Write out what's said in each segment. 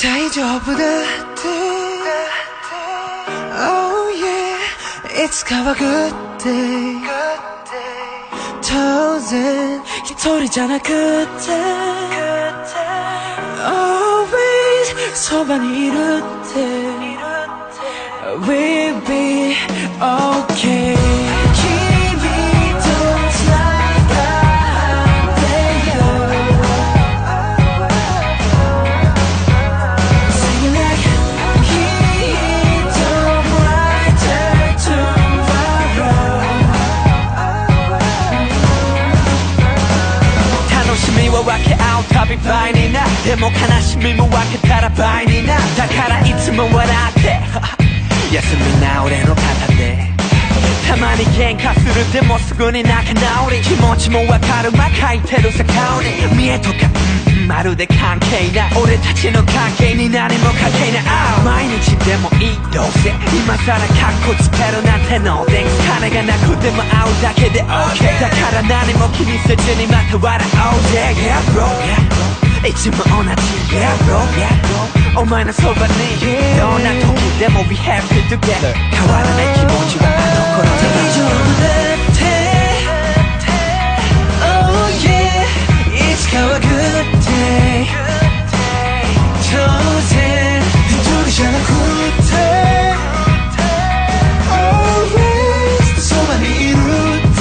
大丈夫だって Oh yeah いつかは Good day 当然一人じゃなくて Always そばにいるって We'll be okay分け合うたび倍になでも悲しみも分けたら倍になだからいつも笑って休みな俺の肩でたまに喧嘩するでもすぐに仲直り気持ちも分かるま書いてるさ顔に見栄とかまるで関係ない俺たちの関係に何も関係ない毎日でもいいどうせ今さらカッコつけるなんての電気金がなくても会うだけで OK だから何も気にせずにまた笑おうぜ Yeah bro いつも同じ Yeah bro お前のそばにどんな時でも We happy together 変わらない気持ちはあの頃で大丈夫だって Oh yeah いつかは Good day 当然一人じゃなくて Always そばにいるって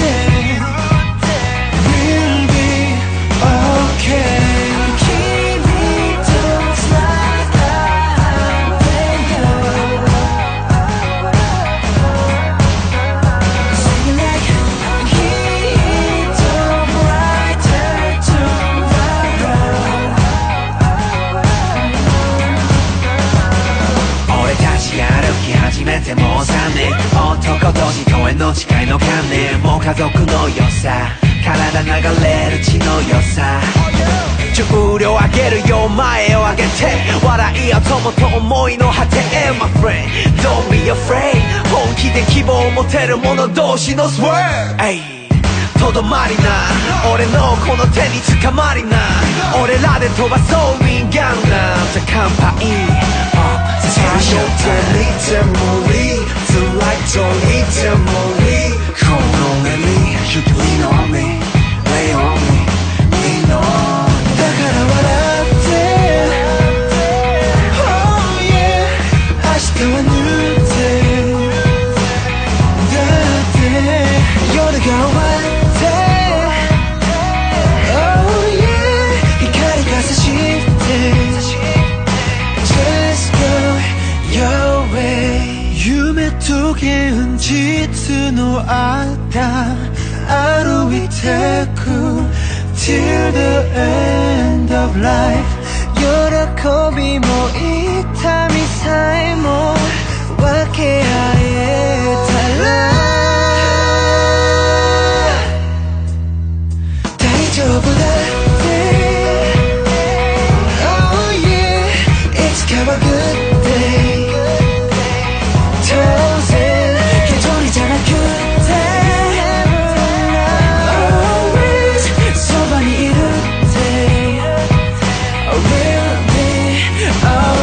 We'll be okay 君と繋がってよ Sing like heat brighter tomorrow 俺たちが歩き始めてもう3年男と人への誓いの観念もう家族の良さ体流れる血の良さ重量上げるよ前を上げて笑い合う友と思いの果て My friend Don't be afraid 本気で希望を持てる者同士の Swear とどまりな俺のこの手に捕まりな俺らで飛ばそうウィンガンなんて乾杯最初手にてもいい辛いと言ってもいいこの目に You lean on me Lay on me Lean on だから笑って Oh yeah 明日は New day だって夜が終わって Oh yeah 光が差して Just go your way 夢と現実の間歩いてく Till the end of life 喜びも痛みさえも分け合えたら大丈夫だって Oh yeah いつかは Good day 当然一人じゃなくて Always そばにいるって We'll be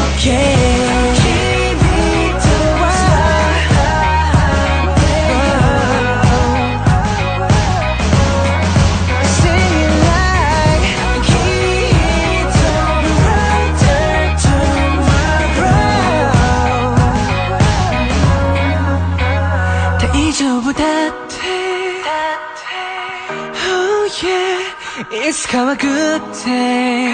okay 君とは Singing like heat brighter tomorrow 大丈夫だって Oh yeah いつかは Good day